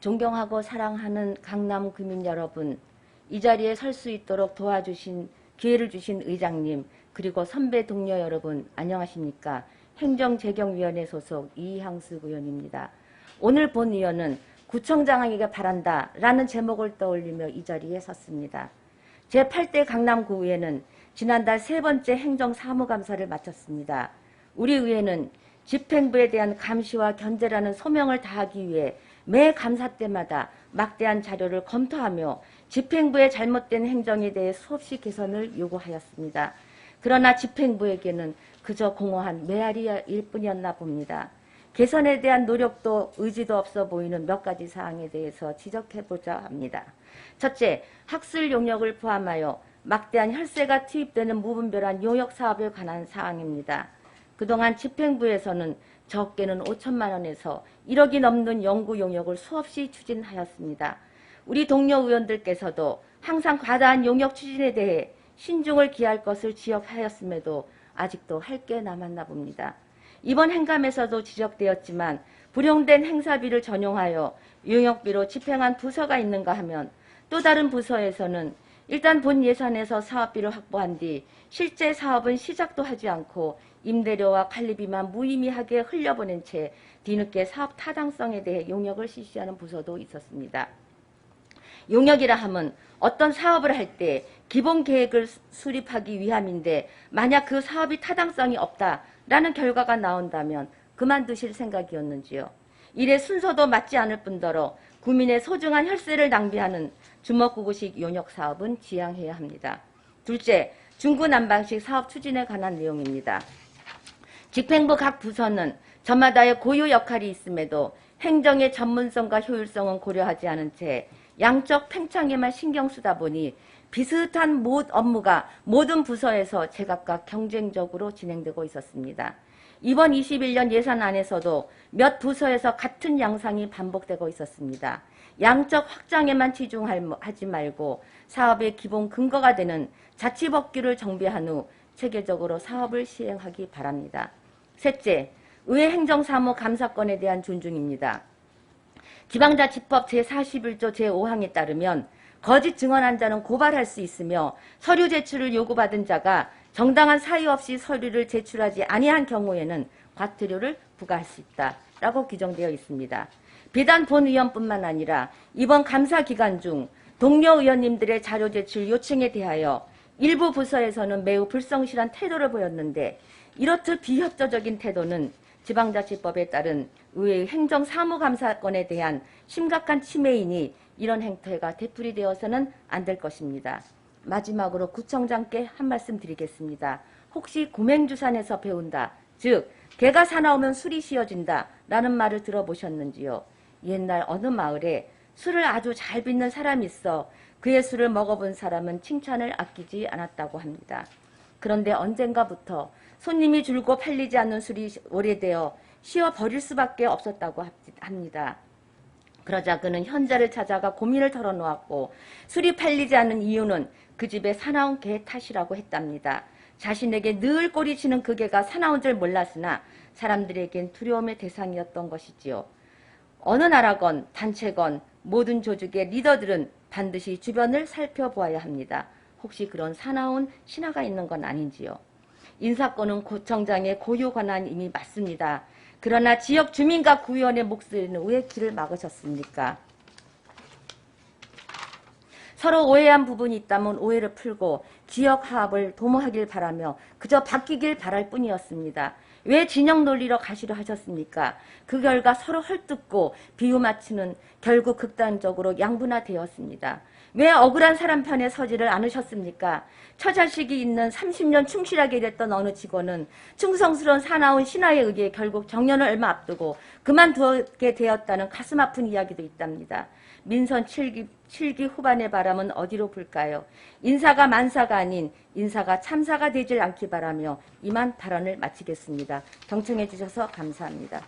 존경하고 사랑하는 강남 구민 여러분, 이 자리에 설 수 있도록 도와주신 기회를 주신 의장님, 그리고 선배 동료 여러분 안녕하십니까? 행정재경위원회 소속 이향수 의원입니다. 오늘 본의원은 구청장에게 바란다 라는 제목을 떠올리며 이 자리에 섰습니다. 제8대 강남구의회는 지난달 세 번째 행정사무감사를 마쳤습니다. 우리 의회는 집행부에 대한 감시와 견제라는 소명을 다하기 위해 매 감사 때마다 막대한 자료를 검토하며 집행부의 잘못된 행정에 대해 수없이 개선을 요구하였습니다. 그러나 집행부에게는 그저 공허한 메아리일 뿐이었나 봅니다. 개선에 대한 노력도 의지도 없어 보이는 몇 가지 사항에 대해서 지적해보자 합니다. 첫째, 학술 용역을 포함하여 막대한 혈세가 투입되는 무분별한 용역 사업에 관한 사항입니다. 그동안 집행부에서는 적게는 5천만 원에서 1억이 넘는 연구 용역을 수없이 추진하였습니다. 우리 동료 의원들께서도 항상 과다한 용역 추진에 대해 신중을 기할 것을 지적하였음에도 아직도 할 게 남았나 봅니다. 이번 행감에서도 지적되었지만 불용된 행사비를 전용하여 용역비로 집행한 부서가 있는가 하면 또 다른 부서에서는 일단 본 예산에서 사업비를 확보한 뒤 실제 사업은 시작도 하지 않고 임대료와 관리비만 무의미하게 흘려보낸 채 뒤늦게 사업 타당성에 대해 용역을 실시하는 부서도 있었습니다. 용역이라 함은 어떤 사업을 할 때 기본 계획을 수립하기 위함인데 만약 그 사업이 타당성이 없다라는 결과가 나온다면 그만두실 생각이었는지요. 이래 순서도 맞지 않을 뿐더러 국민의 소중한 혈세를 낭비하는 주먹구구식 용역 사업은 지양해야 합니다. 둘째, 중구난방식 사업 추진에 관한 내용입니다. 집행부 각 부서는 저마다의 고유 역할이 있음에도 행정의 전문성과 효율성은 고려하지 않은 채 양적 팽창에만 신경 쓰다 보니 비슷한 업무가 모든 부서에서 제각각 경쟁적으로 진행되고 있었습니다. 이번 21년 예산안에서도 몇 부서에서 같은 양상이 반복되고 있었습니다. 양적 확장에만 치중하지 말고 사업의 기본 근거가 되는 자치법규를 정비한 후 체계적으로 사업을 시행하기 바랍니다. 셋째, 의회 행정사무 감사권에 대한 존중입니다. 지방자치법 제41조 제5항에 따르면 거짓 증언한 자는 고발할 수 있으며 서류 제출을 요구받은 자가 정당한 사유 없이 서류를 제출하지 아니한 경우에는 과태료를 부과할 수 있다라고 규정되어 있습니다. 비단 본 의원뿐만 아니라 이번 감사 기간 중 동료 의원님들의 자료 제출 요청에 대하여 일부 부서에서는 매우 불성실한 태도를 보였는데 이렇듯 비협조적인 태도는 지방자치법에 따른 의회의 행정사무감사권에 대한 심각한 침해이니 이런 행태가 되풀이되어서는 안 될 것입니다. 마지막으로 구청장께 한 말씀 드리겠습니다. 혹시 고맹주산에서 배운다, 즉 개가 사나우면 술이 씌어진다 라는 말을 들어보셨는지요? 옛날 어느 마을에 술을 아주 잘 빚는 사람이 있어 그의 술을 먹어본 사람은 칭찬을 아끼지 않았다고 합니다. 그런데 언젠가부터 손님이 줄고 팔리지 않는 술이 오래되어 씌어버릴 수밖에 없었다고 합니다. 그러자 그는 현자를 찾아가 고민을 털어놓았고 술이 팔리지 않는 이유는 그 집에 사나운 개 탓이라고 했답니다. 자신에게 늘 꼬리치는 그 개가 사나운 줄 몰랐으나 사람들에겐 두려움의 대상이었던 것이지요. 어느 나라건 단체건 모든 조직의 리더들은 반드시 주변을 살펴보아야 합니다. 혹시 그런 사나운 신하가 있는 건 아닌지요. 인사권은 구청장의 고유 권한임이 맞습니다. 그러나 지역 주민과 구의원의 목소리는 왜 귀를 막으셨습니까? 서로 오해한 부분이 있다면 오해를 풀고 지역 화합을 도모하길 바라며 그저 바뀌길 바랄 뿐이었습니다. 왜 진영 논리로 가시려 하셨습니까? 그 결과 서로 헐뜯고 비유 맞추는 결국 극단적으로 양분화되었습니다. 왜 억울한 사람 편에 서지를 않으셨습니까? 처자식이 있는 30년 충실하게 됐던 어느 직원은 충성스러운 사나운 신하에 의해 결국 정년을 얼마 앞두고 그만두게 되었다는 가슴 아픈 이야기도 있답니다. 민선 7기 후반의 바람은 어디로 불까요? 인사가 만사가 아닌 인사가 참사가 되질 않기 바라며 이만 발언을 마치겠습니다. 경청해 주셔서 감사합니다.